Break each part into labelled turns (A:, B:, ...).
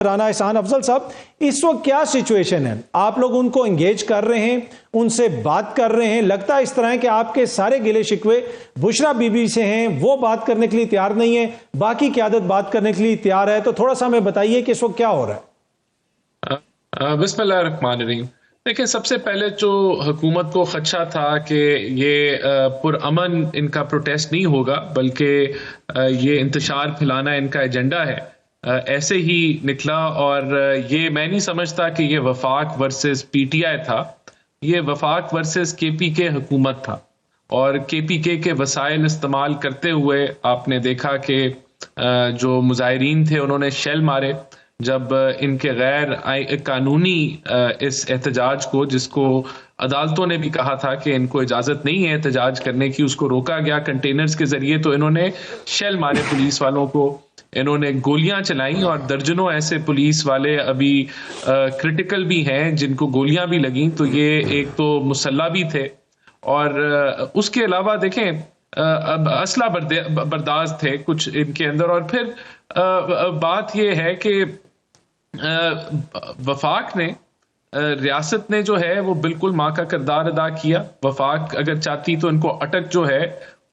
A: राना एहसान अफजल साहब, इस वक्त क्या सिचुएशन है? आप लोग उनको एंगेज कर रहे हैं, उनसे बात कर रहे हैं, लगता है इस तरह है कि आपके सारे गिले शिकवे बुशरा बीबी से हैं, वो बात करने के लिए तैयार नहीं है, बाकी क़यादत बात करने के लिए तैयार है, तो थोड़ा सा हमें बताइए कि इस वक्त क्या हो रहा है।
B: बिस्मिल्लाहिर्रहमानिर्रहीम। देखिए, सबसे पहले जो हुकूमत को खदशा था कि ये पुरअमन इनका प्रोटेस्ट नहीं होगा, बल्कि ये इंतशार फैलाना इनका एजेंडा है, ऐसे ही निकला। और ये मैं नहीं समझता कि ये वफाक वर्सेस पीटीआई था, ये वफाक वर्सेस केपीके हुकूमत था। और केपीके के वसाइल इस्तेमाल करते हुए आपने देखा कि जो मुजाहिरीन थे उन्होंने शेल मारे जब इनके गैर कानूनी इस एहतजाज को, जिसको अदालतों ने भी कहा था कि इनको इजाजत नहीं है एहतजाज करने की, उसको रोका गया कंटेनर्स के जरिए, तो इन्होंने शेल मारे पुलिस वालों को, इन्होंने गोलियां चलाई। और दर्जनों ऐसे पुलिस वाले अभी क्रिटिकल भी हैं जिनको गोलियां भी लगी। तो ये एक तो मुसल्ला भी थे, और उसके अलावा देखें असला बर्दाश्त थे कुछ इनके अंदर। और फिर बात यह है कि वफाक ने, रियासत ने जो है वो बिल्कुल माँ का किरदार अदा किया। वफाक अगर चाहती तो इनको अटक जो है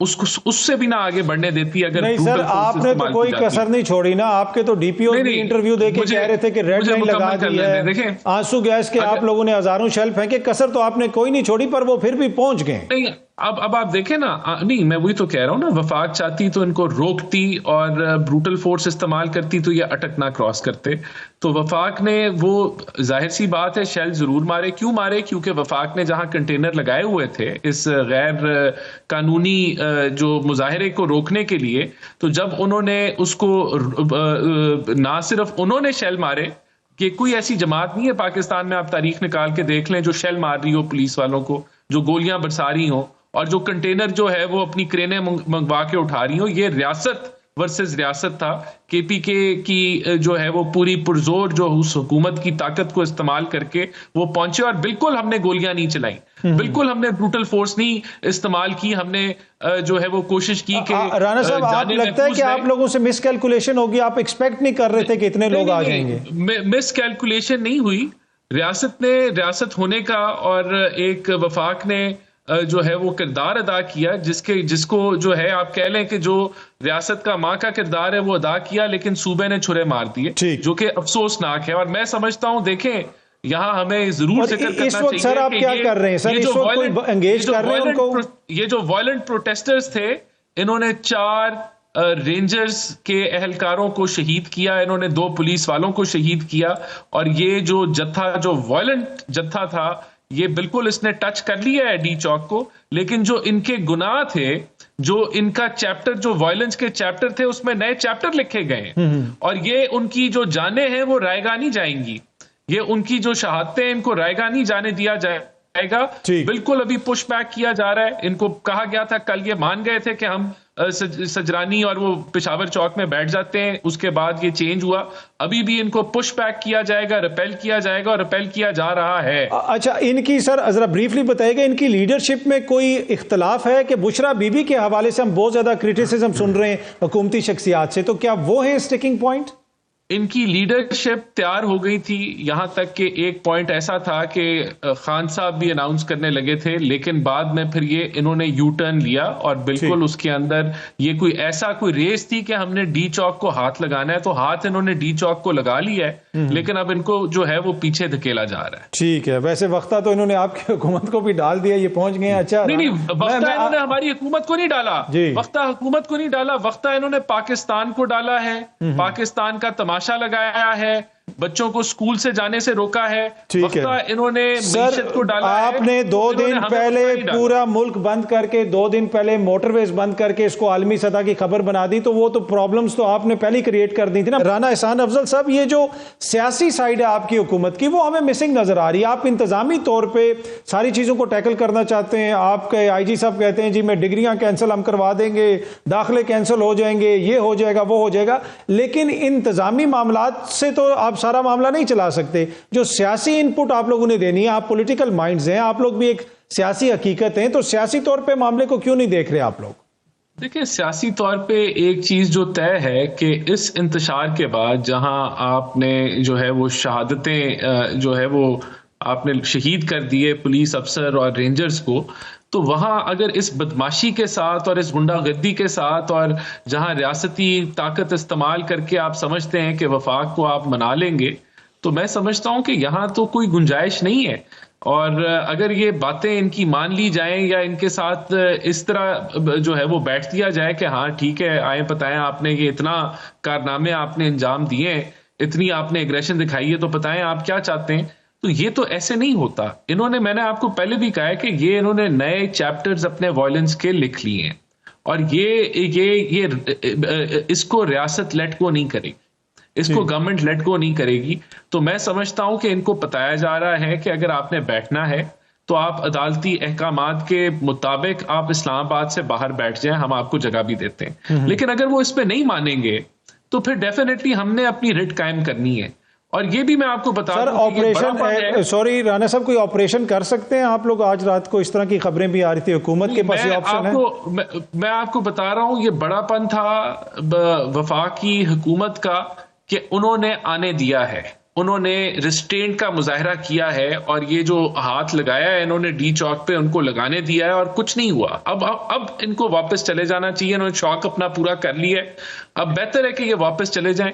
B: उसको उससे भी ना आगे बढ़ने देती। अगर
A: नहीं सर, आपने तो कोई कसर नहीं छोड़ी ना। आपके तो डीपीओ भी इंटरव्यू देके कह रहे थे कि रेड लाइन लगा दी है, आंसू गैस के आप लोगों ने हजारों शेल फेंके, कसर तो आपने कोई नहीं छोड़ी, पर वो फिर भी पहुंच गए।
B: नहीं, अब आप देखें ना, नहीं मैं वही तो कह रहा हूं ना, वफाक चाहती तो इनको रोकती और ब्रूटल फोर्स इस्तेमाल करती तो ये अटक ना क्रॉस करते। तो वफाक ने, वो जाहिर सी बात है, शेल जरूर मारे। क्यों मारे? क्योंकि वफाक ने जहां कंटेनर लगाए हुए थे इस गैर कानूनी जो मुजाहरे को रोकने के लिए, तो जब उन्होंने उसको, ना सिर्फ उन्होंने शेल मारे, कि कोई ऐसी जमात नहीं है पाकिस्तान में, आप तारीख निकाल के देख लें, जो शेल मार रही हो पुलिस वालों को, जो गोलियां बरसा रही हो, और जो कंटेनर जो है वो अपनी क्रेनें मंगवा के उठा रही हो। ये रियासत वर्सेस रियासत था। केपीके की जो है वो पूरी पुरजोर जो उस हुकूमत की ताकत को इस्तेमाल करके वो पहुंचे, और बिल्कुल हमने गोलियां नहीं चलाई, बिल्कुल हमने ब्रूटल फोर्स नहीं इस्तेमाल की। हमने जो है वो कोशिश की कि
A: राना साहब, आप लगता है कि आप लोगों से मिसकैलकुलेशन होगी, आप एक्सपेक्ट नहीं कर रहे थे कि इतने लोग आ जाएंगे?
B: मिसकैलकुलेशन नहीं हुई, रियासत ने रियासत होने का और एक वफाक ने जो है वो किरदार अदा किया, जिसको जो है आप कह लें कि जो रियासत का माँ का किरदार है वो अदा किया, लेकिन सूबे ने छुरे मार दिए, जो कि अफसोसनाक है। और मैं समझता हूं, देखें, यहाँ हमें जरूर जिक्र करना चाहिए
A: सर, आप क्या कर रहे हैं सर? इस वक्त कोई एंगेज कर रहे हैं उनको?
B: ये जो वायलेंट प्रोटेस्टर्स थे, इन्होंने 4 रेंजर्स के एहलकारों को शहीद किया, इन्होंने 2 पुलिस वालों को शहीद किया। और ये जो जत्था, जो वायलेंट जत्था था, ये बिल्कुल इसने टच कर लिया है डी चौक को। लेकिन जो इनके गुनाह थे, जो इनका चैप्टर, जो वायलेंस के चैप्टर थे, उसमें नए चैप्टर लिखे गए, और ये उनकी जो जानें हैं वो रायगा नहीं जाएंगी, ये उनकी जो शहादतें हैं इनको रायगा नहीं जाने दिया जाएगा। बिल्कुल अभी पुश बैक किया जा रहा है। इनको कहा गया था, कल ये मान गए थे कि हम सजरानी और वो पेशावर चौक में बैठ जाते हैं, उसके बाद ये चेंज हुआ। अभी भी इनको पुश बैक किया जाएगा, रिपेल किया जाएगा, और रिपेल किया जा रहा है।
A: अच्छा, इनकी सर जरा ब्रीफली बताइएगा, इनकी लीडरशिप में कोई इख्तलाफ है? कि बुशरा बीबी के हवाले से हम बहुत ज्यादा क्रिटिसिज्म सुन रहे हैं हुकूमती शख्सियात से, तो क्या वो है स्टिकिंग पॉइंट?
B: इनकी लीडरशिप तैयार हो गई थी, यहां तक कि एक पॉइंट ऐसा था कि खान साहब भी अनाउंस करने लगे थे, लेकिन बाद में फिर ये इन्होंने यू टर्न लिया, और बिल्कुल उसके अंदर ये कोई ऐसा कोई रेस थी कि हमने डी चौक को हाथ लगाना है, तो हाथ इन्होंने डी चौक को लगा लिया है, लेकिन अब इनको जो है वो पीछे धकेला जा रहा है।
A: ठीक है, वैसे वक्ता तो इन्होंने आपकी हुकूमत को भी डाल दिया, ये पहुंच गए। अच्छा,
B: नहीं, वक्ता इन्होंने हमारी हुकूमत को नहीं डाला, वक्ता हुकूमत को नहीं डाला, वक्ता इन्होंने पाकिस्तान को डाला है, पाकिस्तान का तमाशा लगाया है, बच्चों को स्कूल से जाने से रोका है। वक्ता इन्होंने मईशत को डाला है।
A: आपने 2 दिन पहले पूरा मुल्क बंद करके, 2 दिन पहले मोटरवेज बंद करके इसको आलमी सतह की खबर बना दी, तो वो तो प्रॉब्लम्स तो आपने पहले क्रिएट कर दी थी ना। राना एहसान अफजल साहब, ये जो सियासी साइड है आपकी हुकूमत की, वो हमें मिसिंग नजर आ रही है। आप इंतजामी तौर पर सारी चीजों को टैकल करना चाहते हैं। आपके IG साहब कहते हैं जी मैं डिग्रियां कैंसिल हम करवा देंगे, दाखिले कैंसिल हो जाएंगे, ये हो जाएगा, वो हो जाएगा, लेकिन इंतजामी मामला से तो आप सारा मामला नहीं चला सकते। जो सियासी इनपुट आप लोगों ने देनी है, आप पॉलिटिकल माइंड्स हैं, आप लोग भी एक सियासी हकीकत हैं, तो सियासी तौर पे मामले को क्यों नहीं देख रहे आप लोग?
B: देखिए, सियासी तौर पे एक चीज जो तय है कि इस इंतशार के बाद जहां आपने जो है वो शहादतें जो है वो आपने शहीद कर दिए पुलिस अफसर और रेंजर्स को, तो वहां अगर इस बदमाशी के साथ और इस गुंडागर्दी के साथ और जहां रियासती ताकत इस्तेमाल करके आप समझते हैं कि वफाक को आप मना लेंगे, तो मैं समझता हूं कि यहां तो कोई गुंजाइश नहीं है। और अगर ये बातें इनकी मान ली जाएं या इनके साथ इस तरह जो है वो बैठ दिया जाए कि हाँ ठीक है, आए बताएं आपने ये इतना कारनामे आपने अंजाम दिए, इतनी आपने एग्रेशन दिखाई है, तो बताएं आप क्या चाहते हैं। तो ये तो ऐसे नहीं होता। मैंने आपको पहले भी कहा है कि ये इन्होंने नए चैप्टर्स अपने वॉयलेंस के लिख लिए हैं, और ये इसको रियासत लेट को नहीं करेगी, इसको गवर्नमेंट लेट गो नहीं करेगी। तो मैं समझता हूं कि इनको बताया जा रहा है कि अगर आपने बैठना है तो आप अदालती अहकामात के मुताबिक आप इस्लामाबाद से बाहर बैठ जाएं, हम आपको जगह भी देते हैं। लेकिन अगर वो इस पे नहीं मानेंगे तो फिर डेफिनेटली हमने अपनी रिट कायम करनी है। और ये भी मैं आपको बता
A: सर, ऑपरेशन सॉरी राना साहब, कोई ऑपरेशन कर सकते हैं आप लोग? आज रात को इस तरह की खबरें भी आ रही थी, हुकूमत के पास ये ऑप्शन है।
B: मैं आपको बता रहा हूं, ये बड़ापन था वफाकी हुकूमत का कि उन्होंने आने दिया है, उन्होंने रिस्ट्रेंट का मुजाहरा किया है, और ये जो हाथ लगाया है इन्होंने डी चौक पे उनको लगाने दिया है और कुछ नहीं हुआ। अब इनको वापस चले जाना चाहिए। इन्होंने शौक अपना पूरा कर लिया है, अब बेहतर है कि ये वापस चले जाएं।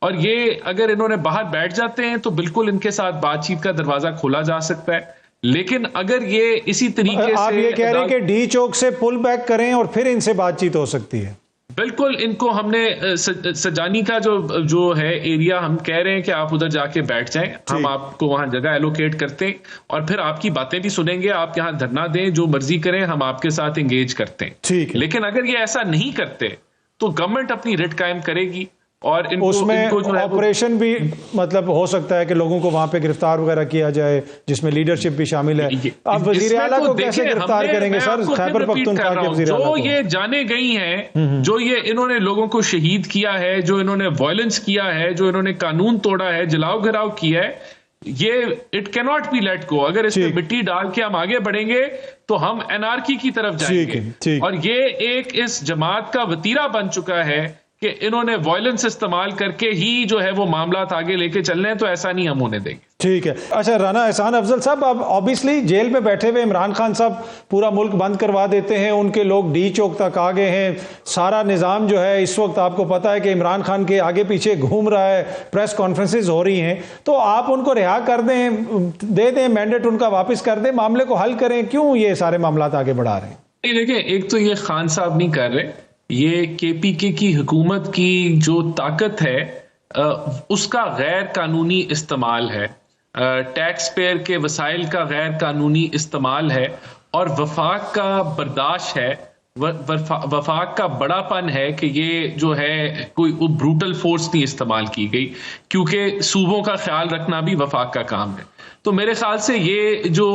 B: और ये अगर इन्होंने बाहर बैठ जाते हैं तो बिल्कुल इनके साथ बातचीत का दरवाजा खोला जा सकता है। लेकिन अगर ये इसी तरीके
A: आप ये कह रहे हैं कि डी चौक से पुल बैक करें और फिर इनसे बातचीत हो सकती है?
B: बिल्कुल, इनको हमने सजानी का जो है एरिया, हम कह रहे हैं कि आप उधर जाके बैठ जाएं, हम आपको वहां जगह एलोकेट करते हैं और फिर आपकी बातें भी सुनेंगे। आप यहां धरना दें, जो मर्जी करें, हम आपके साथ एंगेज करते हैं।
A: ठीक है।
B: लेकिन अगर ये ऐसा नहीं करते तो गवर्नमेंट अपनी रिट कायम करेगी और
A: उसमें ऑपरेशन भी मतलब हो सकता है कि लोगों को वहां पे गिरफ्तार वगैरह किया जाए, जिसमें लीडरशिप भी शामिल है। आप वजीर आला को कैसे गिरफ्तार करेंगे सर? खैबर पख्तूनख्वा के वजीर आला
B: जो ये जाने गई हैं, जो ये इन्होंने लोगों को शहीद किया है, जो इन्होंने वायलेंस किया है, जो इन्होंने कानून तोड़ा है, जलाओ घिराव किया है, ये it cannot be let go. अगर इसमें मिट्टी डाल के हम आगे बढ़ेंगे तो हम एनार्की की तरफ जाएंगे। और ये एक इस जमात का वतीरा बन चुका है कि इन्होंने वायलेंस इस्तेमाल करके ही जो है वो मामला आगे लेके चलने हैं, तो ऐसा नहीं हम होने देंगे।
A: ठीक है। अच्छा, राना एहसान अफजल साहब, अब ऑब्वियसली जेल में बैठे हुए इमरान खान साहब पूरा मुल्क बंद करवा देते हैं, उनके लोग डी चौक तक आ गए हैं, सारा निज़ाम जो है इस वक्त आपको पता है कि इमरान खान के आगे पीछे घूम रहा है, प्रेस कॉन्फ्रेंसेज हो रही हैं, तो आप उनको रिहा कर दें, दे दें मैंडेट उनका, वापस कर दें, मामले को हल करें, क्यों ये सारे मामला आगे बढ़ा रहे हैं?
B: देखिए, एक तो ये खान साहब नहीं कर रहे, ये केपीके की हुकूमत की जो ताकत है उसका गैर कानूनी इस्तेमाल है, टैक्स पेयर के वसाइल का गैर कानूनी इस्तेमाल है, और वफाक का बर्दाश्त है, वफाक का बड़ापन है कि ये जो है कोई ब्रूटल फोर्स नहीं इस्तेमाल की गई, क्योंकि सूबों का ख्याल रखना भी वफाक का काम है। तो मेरे ख्याल से ये जो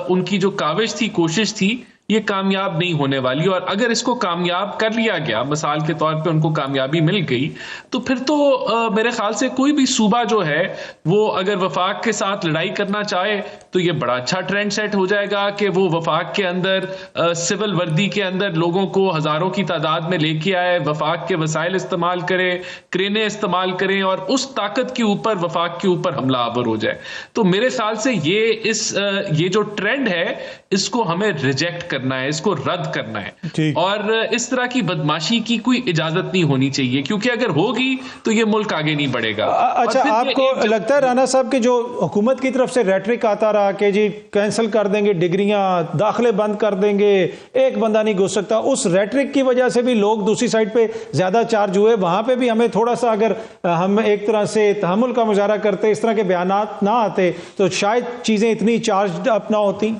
B: उनकी जो काविश थी, कोशिश थी, ये कामयाब नहीं होने वाली। और अगर इसको कामयाब कर लिया गया, मिसाल के तौर पे उनको कामयाबी मिल गई, तो फिर तो मेरे ख्याल से कोई भी सूबा जो है वो अगर वफाक के साथ लड़ाई करना चाहे तो ये बड़ा अच्छा ट्रेंड सेट हो जाएगा कि वो वफाक के अंदर सिविल वर्दी के अंदर लोगों को हजारों की तादाद में लेके आए, वफाक के वसाइल इस्तेमाल करे, क्रेनें इस्तेमाल करें और उस ताकत के ऊपर वफाक के ऊपर हमला आवर हो जाए। तो मेरे ख्याल से ये जो ट्रेंड है इसको हमें रिजेक्ट करना है, इसको रद्द करना है, और इस तरह की बदमाशी की कोई इजाजत नहीं होनी चाहिए, क्योंकि अगर होगी तो ये मुल्क आगे नहीं बढ़ेगा।
A: अच्छा, आपको लगता है राना साहब कि जो हुकूमत की तरफ से रेटरिक आता रहा कि जी कैंसिल कर देंगे डिग्रियां, दाखिले बंद कर देंगे, एक बंदा नहीं घुस सकता, उस रेटरिक की वजह से भी लोग दूसरी साइड पे ज्यादा चार्ज हुए? वहां पे भी हमें थोड़ा सा, अगर हम एक तरह से तहम्मुल का मुजाहरा करते, इस तरह के बयानात ना आते, तो शायद चीजें इतनी चार्ज अप ना होती।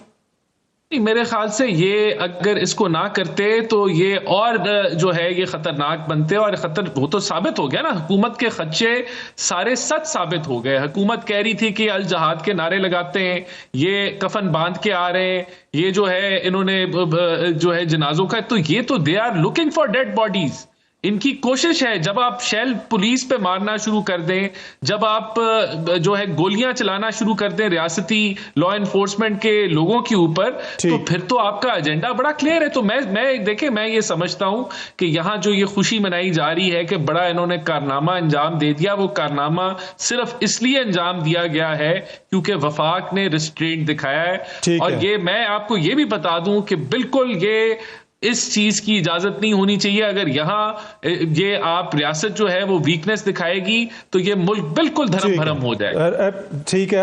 B: मेरे ख्याल से ये अगर इसको ना करते तो ये और जो है ये खतरनाक बनते, और खतर वो तो साबित हो गया ना, हुकूमत के खदशे सारे सच साबित हो गए। हुकूमत कह रही थी कि अल जहाद के नारे लगाते हैं, ये कफन बांध के आ रहे हैं, ये जो है इन्होंने जो है जनाजों का, तो ये तो they are looking for dead bodies, इनकी कोशिश है, जब आप शेल पुलिस पे मारना शुरू कर दें, जब आप जो है गोलियां चलाना शुरू कर दें रियासती लॉ एनफोर्समेंट के लोगों के ऊपर, तो फिर तो आपका एजेंडा बड़ा क्लियर है। तो मैं ये समझता हूं कि यहां जो ये खुशी मनाई जा रही है कि बड़ा इन्होंने कारनामा अंजाम दे दिया, वो कारनामा सिर्फ इसलिए अंजाम दिया गया है क्योंकि वफाक ने रिस्ट्रेंट दिखाया है। और ये मैं आपको ये भी बता दूं कि बिल्कुल ये इस चीज की इजाजत नहीं होनी चाहिए। अगर यहां ये आप रियासत जो है वो वीकनेस दिखाएगी तो ये मुल्क बिल्कुल धर्म भरम हो जाएगा।
A: ठीक है।